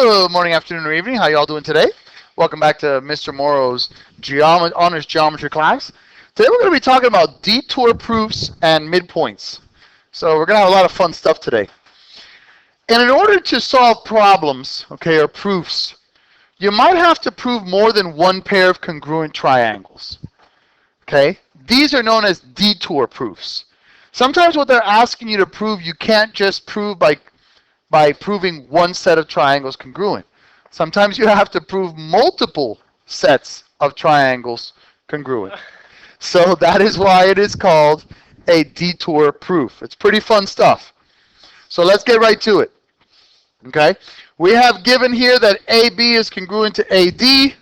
Good morning, afternoon, or evening. How y'all doing today? Welcome back to Mr. Morrow's honors geometry class. Today we're going to be talking about detour proofs and midpoints. So we're going to have a lot of fun stuff today. And in order to solve problems, or proofs, you might have to prove more than one pair of congruent triangles. These are known as detour proofs. Sometimes what they're asking you to prove, you can't just prove by proving one set of triangles congruent. Sometimes you have to prove multiple sets of triangles congruent. So that is why it is called a detour proof. It's pretty fun stuff. So let's get right to it. We have given here that AB is congruent to AD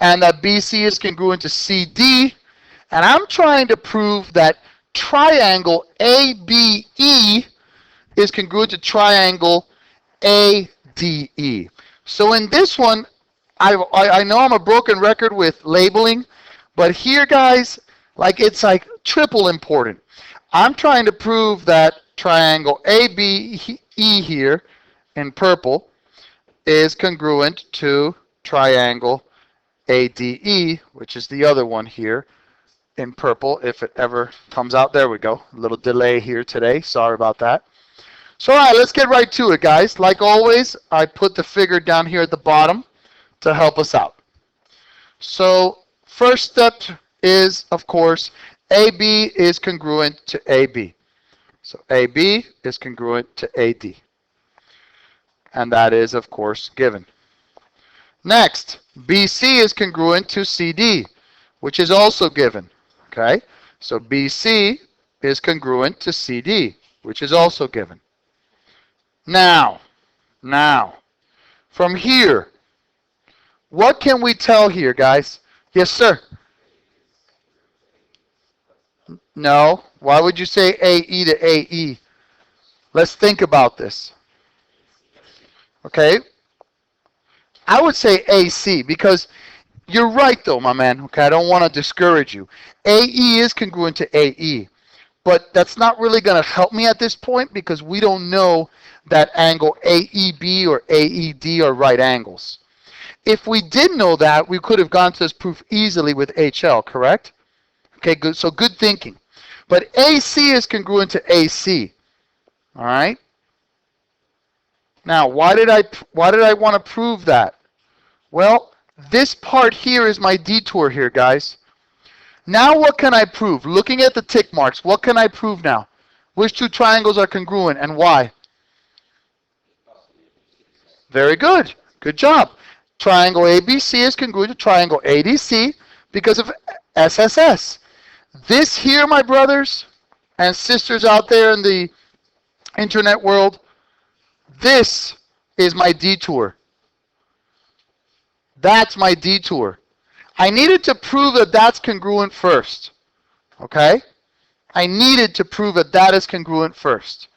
and that BC is congruent to CD. And I'm trying to prove that triangle ABE is congruent to triangle ADE. So in this one, I know I'm a broken record with labeling, but here, guys, it's like triple important. I'm trying to prove that triangle ABE here in purple is congruent to triangle ADE, which is the other one here in purple, if it ever comes out. There we go. A little delay here today. Sorry about that. So, all right, let's get right to it, guys. Like always, I put the figure down here at the bottom to help us out. So, first step is, of course, AB is congruent to AB. So, AB is congruent to AD. And that is, of course, given. Next, BC is congruent to CD, which is also given. So, BC is congruent to CD, which is also given. Now, from here, what can we tell here, guys? Yes, sir? No. Why would you say AE to AE? Let's think about this. I would say AC because you're right, though, my man. I don't want to discourage you. AE is congruent to AE. But that's not really going to help me at this point because we don't know that angle AEB or AED are right angles. If we did know that, we could have gone to this proof easily with HL, correct? Good. So good thinking. But AC is congruent to AC. All right? Now, why did I want to prove that? Well, this part here is my detour here, guys. Now what can I prove? Looking at the tick marks, what can I prove now? Which two triangles are congruent and why? Very good. Good job. Triangle ABC is congruent to triangle ADC because of SSS. This here, my brothers and sisters out there in the internet world, this is my detour. That's my detour. I needed to prove that that's congruent first. I needed to prove that that is congruent first.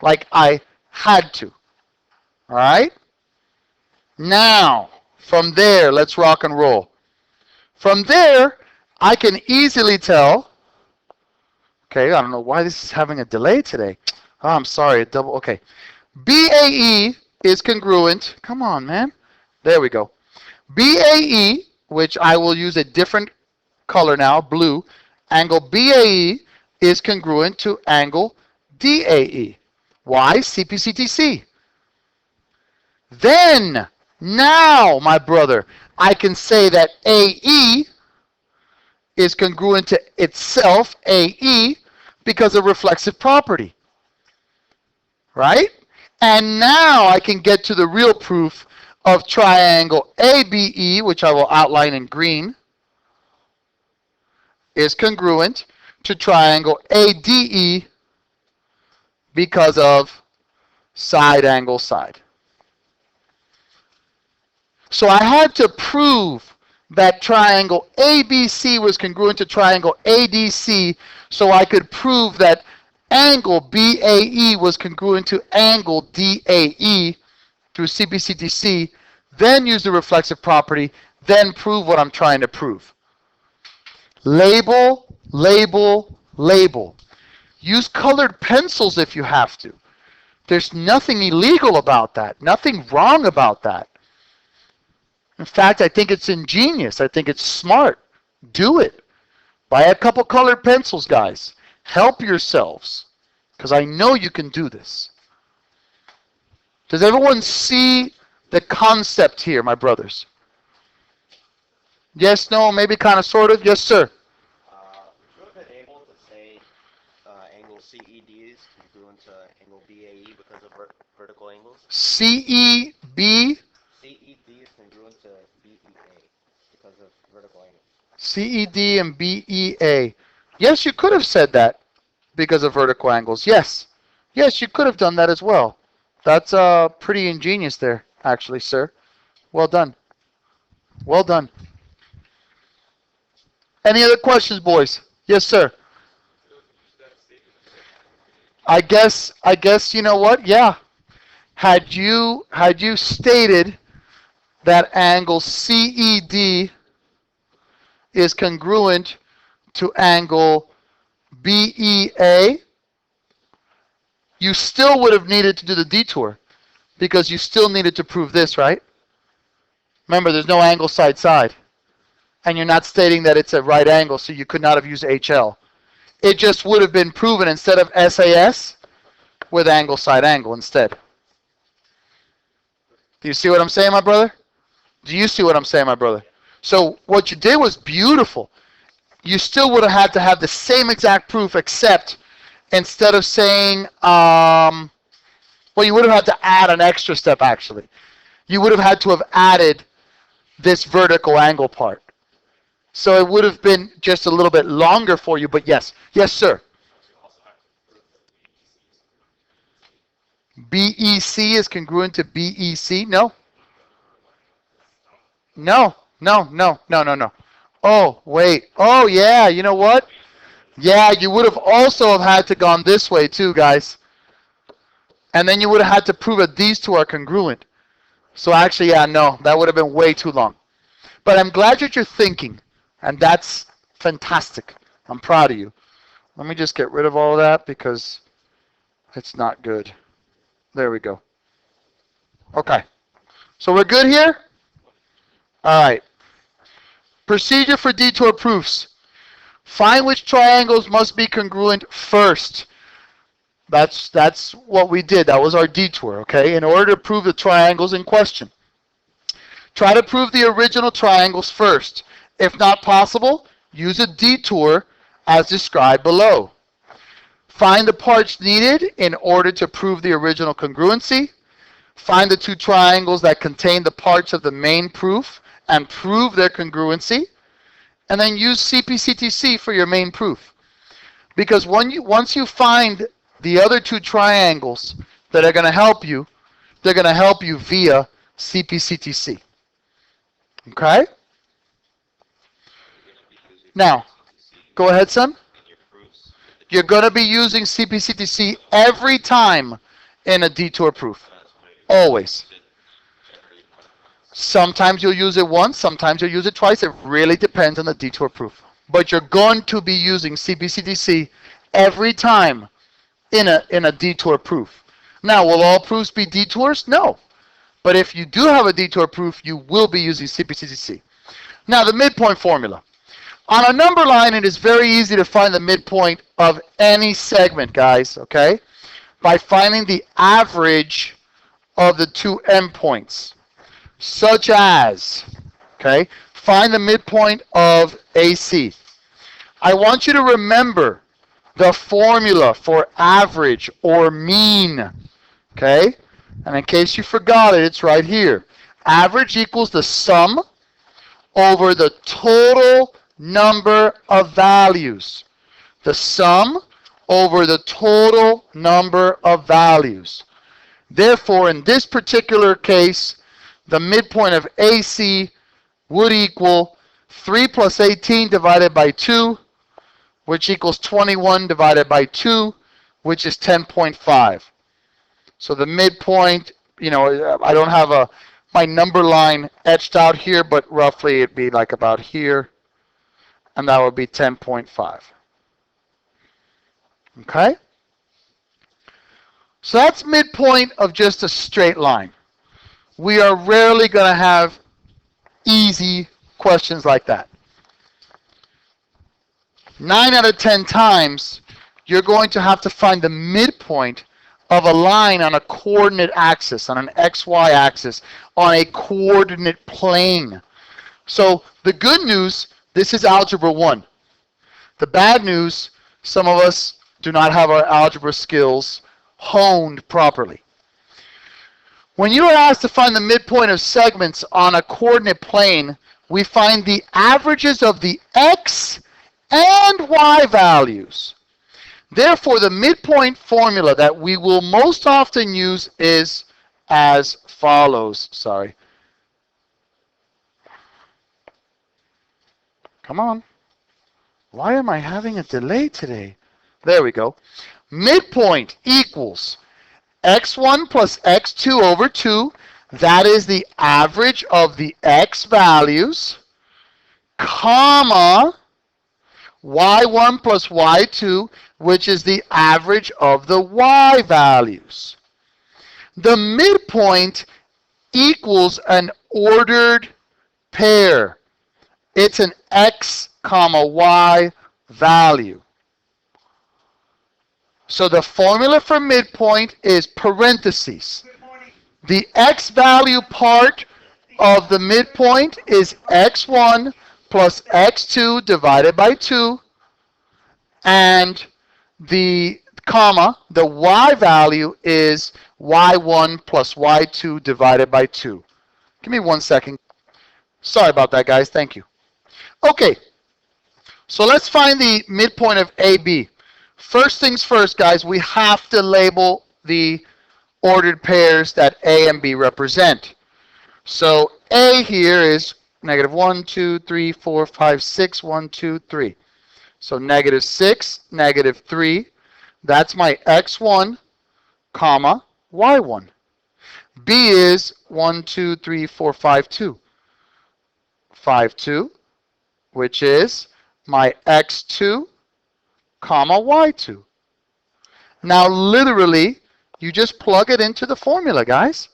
Like I had to. All right? Now, from there, let's rock and roll. From there, I can easily tell. I don't know why this is having a delay today. Oh, I'm sorry. BAE is congruent. Come on, man. There we go. BAE, which I will use a different color now, blue, angle BAE is congruent to angle DAE. Why? CPCTC. Then, now, my brother, I can say that AE is congruent to itself, AE, because of reflexive property. Right? And now I can get to the real proof of triangle ABE, which I will outline in green, is congruent to triangle ADE because of side angle side. So I had to prove that triangle ABC was congruent to triangle ADC so I could prove that angle BAE was congruent to angle DAE through CPCTC, then use the reflexive property, then prove what I'm trying to prove. Label, label, label. Use colored pencils if you have to. There's nothing illegal about that. Nothing wrong about that. In fact, I think it's ingenious. I think it's smart. Do it. Buy a couple colored pencils, guys. Help yourselves, because I know you can do this. Does everyone see the concept here, my brothers? Yes, no, maybe kind of, sort of? Yes, sir. You have been able to say angle CED is congruent to angle BAE because of vertical angles? CEB? CED is congruent to BEA because of vertical angles. CED and BEA. Yes, you could have said that because of vertical angles. Yes. Yes, you could have done that as well. That's pretty ingenious there, actually, sir. Well done. Well done. Any other questions, boys? Yes, sir. I guess you know what? Yeah. Had you stated that angle CED is congruent to angle BEA, you still would have needed to do the detour because you still needed to prove this, right? Remember, there's no angle side side. And you're not stating that it's a right angle, so you could not have used HL. It just would have been proven instead of SAS with angle side angle instead. Do you see what I'm saying, my brother? Do you see what I'm saying, my brother? So what you did was beautiful. You still would have had to have the same exact proof, except instead of saying, well, you would have had to add an extra step, actually. You would have had to have added this vertical angle part. So it would have been just a little bit longer for you, but yes. Yes, sir. BEC is congruent to BEC? No. No. No, no, no, no, no. Oh, wait. Oh, yeah, you know what? Yeah, you would have also have had to gone this way too, guys. And then you would have had to prove that these two are congruent. So actually, yeah, no, that would have been way too long. But I'm glad that you're thinking, and that's fantastic. I'm proud of you. Let me just get rid of all of that because it's not good. There we go. Okay. So we're good here? All right. Procedure for detour proofs. Find which triangles must be congruent first. That's what we did. That was our detour, okay? In order to prove the triangles in question. Try to prove the original triangles first. If not possible, use a detour as described below. Find the parts needed in order to prove the original congruency. Find the two triangles that contain the parts of the main proof and prove their congruency. And then use CPCTC for your main proof. Because once you find the other two triangles that are going to help you, they're going to help you via CPCTC. Okay? Now, go ahead, son. You're going to be using CPCTC every time in a detour proof. Always. Sometimes you'll use it once, sometimes you'll use it twice. It really depends on the detour proof. But you're going to be using CPCTC every time in a detour proof. Now, will all proofs be detours? No. But if you do have a detour proof, you will be using CPCTC. Now, the midpoint formula. On a number line, it is very easy to find the midpoint of any segment, guys, okay? By finding the average of the two endpoints. Such as, okay, find the midpoint of AC. I want you to remember the formula for average or mean, okay? And in case you forgot it, it's right here. Average equals the sum over the total number of values. The sum over the total number of values. Therefore, in this particular case, the midpoint of AC would equal 3 plus 18 divided by 2, which equals 21 divided by 2, which is 10.5. So the midpoint, you know, I don't have my number line etched out here, but roughly it'd be like about here, and that would be 10.5. Okay? So that's midpoint of just a straight line. We are rarely going to have easy questions like that. 9 out of 10 times, you're going to have to find the midpoint of a line on a coordinate axis, on an XY axis, on a coordinate plane. So the good news, this is Algebra 1. The bad news, some of us do not have our algebra skills honed properly. When you are asked to find the midpoint of segments on a coordinate plane, we find the averages of the x and y values. Therefore, the midpoint formula that we will most often use is as follows. Sorry. Come on. Why am I having a delay today? There we go. Midpoint equals x1 plus x2 over 2. That is the average of the x values, comma, y1 plus y2, which is the average of the y values. The midpoint equals an ordered pair. It's an x comma y value. So the formula for midpoint is parentheses. The x value part of the midpoint is x1 plus x2 divided by 2, and the comma, the y value is y1 plus y2 divided by 2. Give me 1 second. Sorry about that, guys. Thank you. Okay, so let's find the midpoint of AB. First things first, guys, we have to label the ordered pairs that A and B represent. So A here is negative 1, 2, 3, 4, 5, 6, 1, 2, 3. So negative 6, negative 3. That's my x1, comma, y1. B is 1, 2, 3, 4, 5, 2. 5, 2, which is my x2, comma, y2. Now, literally, you just plug it into the formula, guys.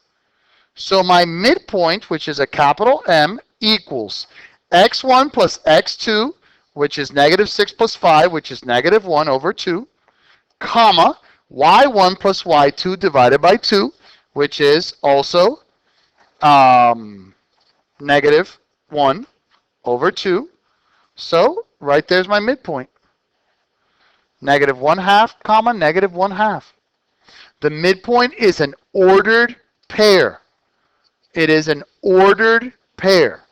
So my midpoint, which is a capital M, equals x1 plus x2, which is negative 6 plus 5, which is negative 1 over 2, comma, y1 plus y2 divided by 2, which is also negative 1 over 2. So right there's my midpoint. Negative 1/2, comma, negative 1/2. The midpoint is an ordered pair. It is an ordered pair.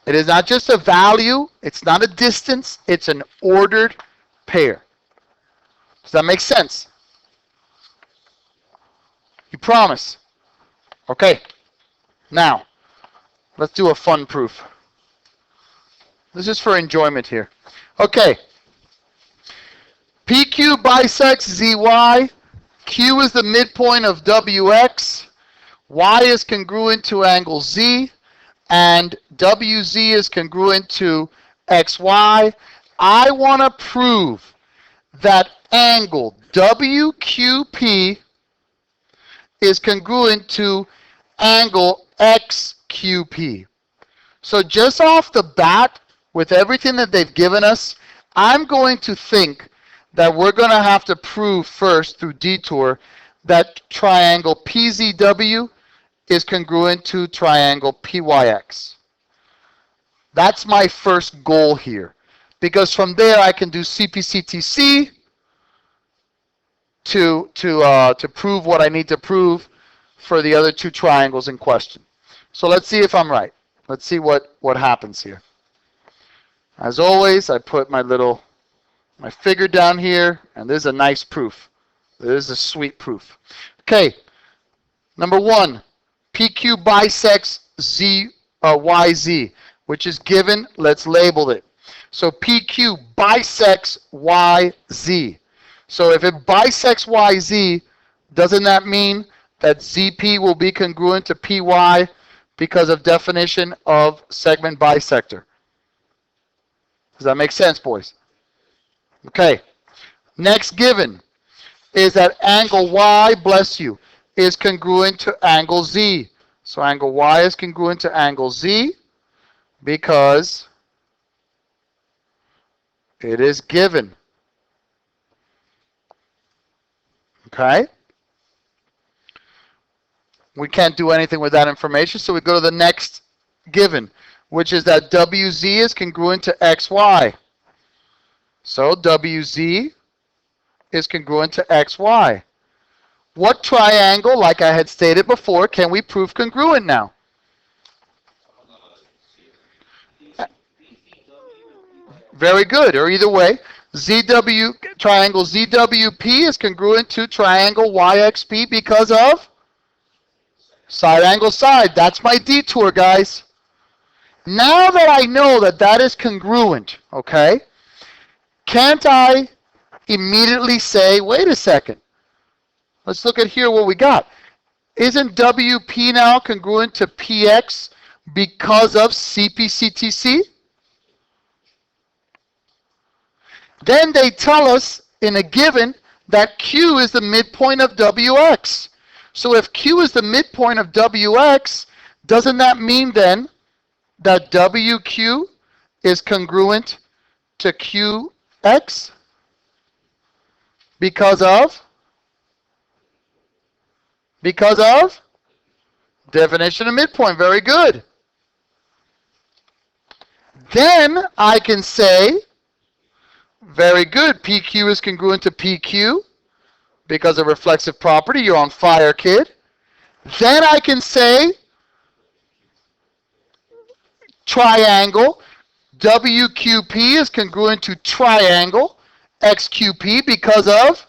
It is not just a value. It's not a distance. It's an ordered pair. Does that make sense? You promise? Okay. Now, let's do a fun proof. This is for enjoyment here. Okay. PQ bisects ZY. Q is the midpoint of WX. Y is congruent to angle Z. And WZ is congruent to XY. I want to prove that angle WQP is congruent to angle XQP. So just off the bat, with everything that they've given us, I'm going to think that we're going to have to prove first through Detour that triangle PZW is congruent to triangle PYX. That's my first goal here. Because from there I can do CPCTC to prove what I need to prove for the other two triangles in question. So let's see if I'm right. Let's see what happens here. As always, I put my figure down here, and this is a nice proof. This is a sweet proof. Okay, number 1, PQ bisects YZ, which is given. Let's label it. So PQ bisects YZ. So if it bisects YZ, doesn't that mean that ZP will be congruent to PY because of definition of segment bisector? Does that make sense, boys? Okay. Next given. is that angle Y, bless you, is congruent to angle Z. So angle Y is congruent to angle Z because it is given. Okay? We can't do anything with that information, so we go to the next given, which is that WZ is congruent to XY. So WZ is congruent to XY. What triangle, like I had stated before, can we prove congruent now? Very good, or either way, triangle ZWP is congruent to triangle YXP because of side angle side. That's my detour, guys. Now that I know that that is congruent, okay, can't I immediately say, wait a second, let's look at here what we got. Isn't WP now congruent to PX because of CPCTC? Then they tell us in a given that Q is the midpoint of WX. So if Q is the midpoint of WX, doesn't that mean then that WQ is congruent to QX because of definition of midpoint. Very good. Then I can say, very good, PQ is congruent to PQ because of reflexive property. You're on fire, kid. Then I can say triangle WQP is congruent to triangle XQP because of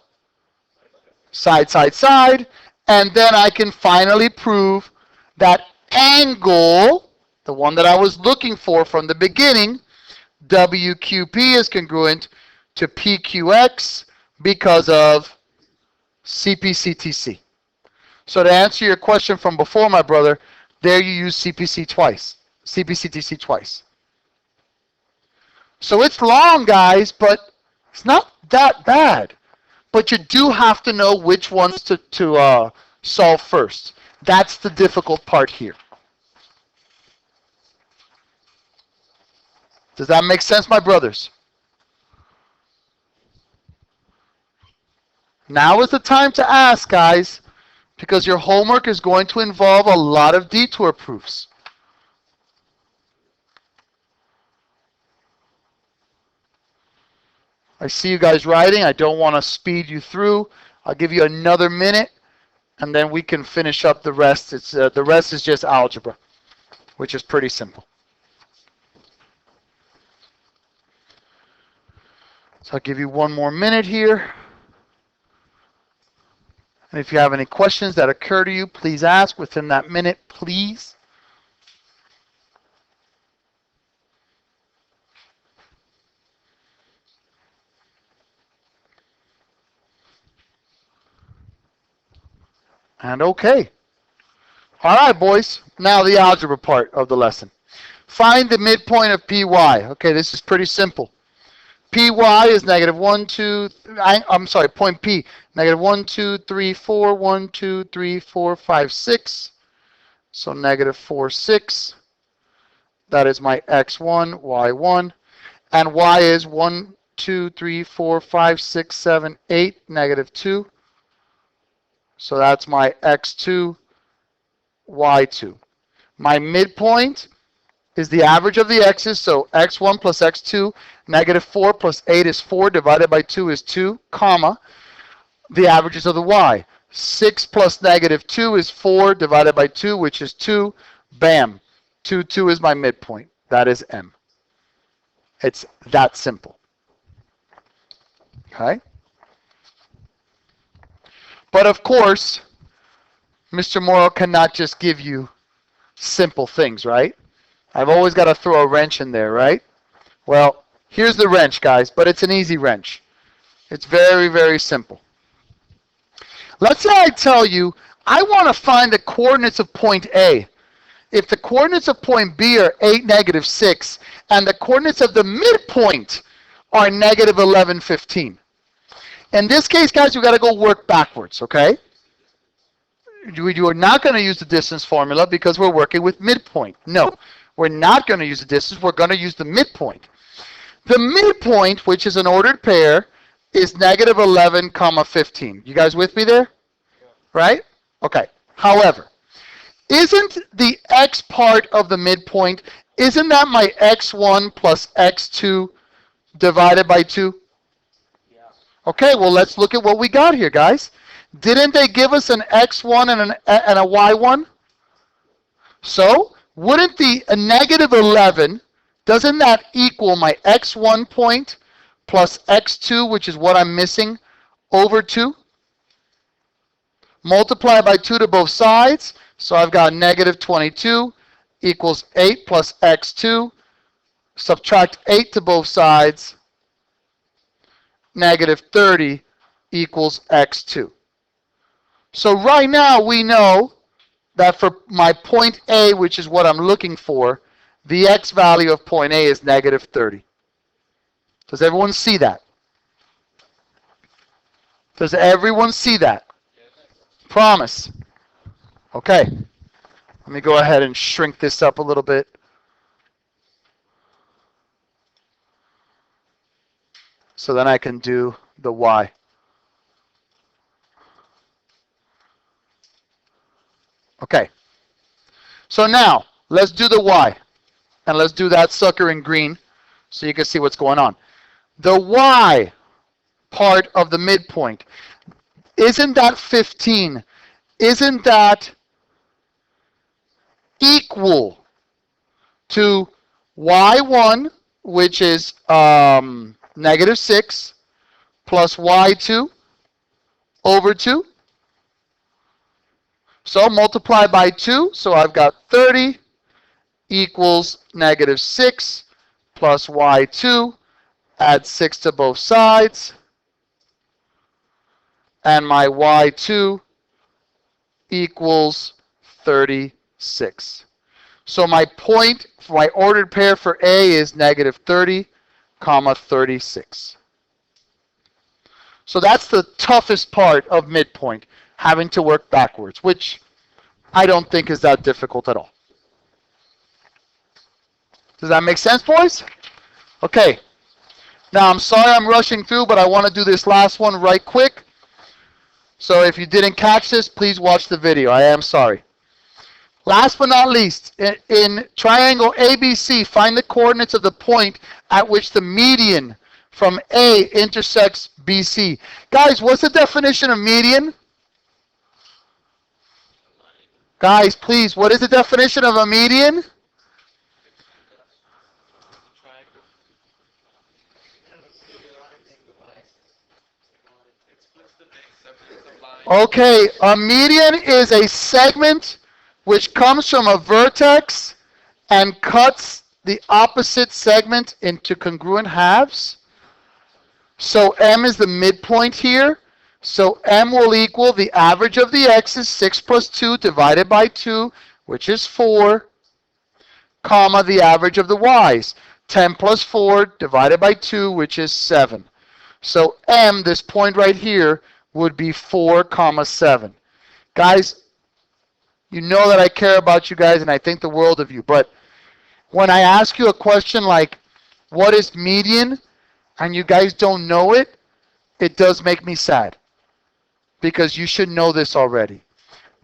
side, side, side. And then I can finally prove that angle, the one that I was looking for from the beginning, WQP is congruent to PQX because of CPCTC. So to answer your question from before, my brother, there you use CPCTC twice. So it's long, guys, but it's not that bad. But you do have to know which ones to solve first. That's the difficult part here. Does that make sense, my brothers? Now is the time to ask, guys, because your homework is going to involve a lot of detour proofs. I see you guys writing. I don't want to speed you through. I'll give you another minute, and then we can finish up the rest. The rest is just algebra, which is pretty simple. So I'll give you one more minute here. And if you have any questions that occur to you, please ask within that minute, please. And okay. All right, boys. Now the algebra part of the lesson. Find the midpoint of PY. Okay, this is pretty simple. PY is negative 1, 2, I'm sorry, point P, negative 1, 2, 3, 4, 1, 2, 3, 4, 5, 6. So negative 4, 6. That is my x1, y1. And y is 1, 2, 3, 4, 5, 6, 7, 8, negative 2. So that's my x2, y2. My midpoint is the average of the x's, so x1 plus x2, negative 4 plus 8 is 4, divided by 2 is 2, comma, the averages of the y. 6 plus negative 2 is 4, divided by 2, which is 2, bam. 2, 2 is my midpoint. That is M. It's that simple. Okay? But of course, Mr. Morrow cannot just give you simple things, right? I've always got to throw a wrench in there, right? Well, here's the wrench, guys, but it's an easy wrench. It's very, very simple. Let's say I tell you, I want to find the coordinates of point A. If the coordinates of point B are 8, negative 6, and the coordinates of the midpoint are negative 11, 15. In this case, guys, you got to go work backwards, okay? You are not going to use the distance formula because we're working with midpoint. No, we're not going to use the distance. We're going to use the midpoint. The midpoint, which is an ordered pair, is negative 11, comma 15. You guys with me there? Right? Okay. However, isn't the x part of the midpoint, isn't that my x1 plus x2 divided by 2? Yeah. Okay, well, let's look at what we got here, guys. Didn't they give us an x1 and a y1? So, wouldn't the negative 11, doesn't that equal my x1 point plus x2, which is what I'm missing, over 2? Multiply by 2 to both sides, so I've got negative 22 equals 8 plus x2. Subtract 8 to both sides, negative 30 equals x2. So right now we know that for my point A, which is what I'm looking for, the x value of point A is negative 30. Does everyone see that? Does everyone see that? Promise. Okay. Let me go ahead and shrink this up a little bit. So then I can do the y. Okay. So now, let's do the y. And let's do that sucker in green so you can see what's going on. The y part of the midpoint, isn't that 15? Isn't that equal to y1, which is negative 6, plus y2 over 2? So multiply by 2, so I've got 30 equals negative 6 plus y2, add 6 to both sides, and my y2 equals 36. So my point, for my ordered pair for A is negative 30, comma 36. So that's the toughest part of midpoint, having to work backwards, which I don't think is that difficult at all. Does that make sense, boys? Okay. Now, I'm sorry I'm rushing through, but I want to do this last one right quick. So if you didn't catch this, please watch the video. I am sorry. Last but not least, in triangle ABC, find the coordinates of the point at which the median from A intersects BC. Guys, what's the definition of median? Guys, please, what is the definition of a median? Okay, a median is a segment which comes from a vertex and cuts the opposite segment into congruent halves. So M is the midpoint here. So M will equal the average of the x's, 6 plus 2 divided by 2, which is 4, comma the average of the y's, 10 plus 4 divided by 2, which is 7. So M, this point right here, would be 4, comma 7. Guys, you know that I care about you guys and I think the world of you, but when I ask you a question like, what is median, and you guys don't know it, it does make me sad. Because you should know this already.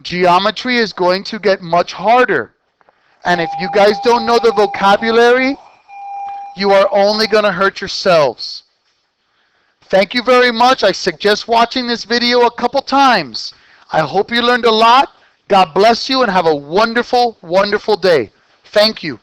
Geometry is going to get much harder. And if you guys don't know the vocabulary, you are only going to hurt yourselves. Thank you very much. I suggest watching this video a couple times. I hope you learned a lot. God bless you and have a wonderful, wonderful day. Thank you.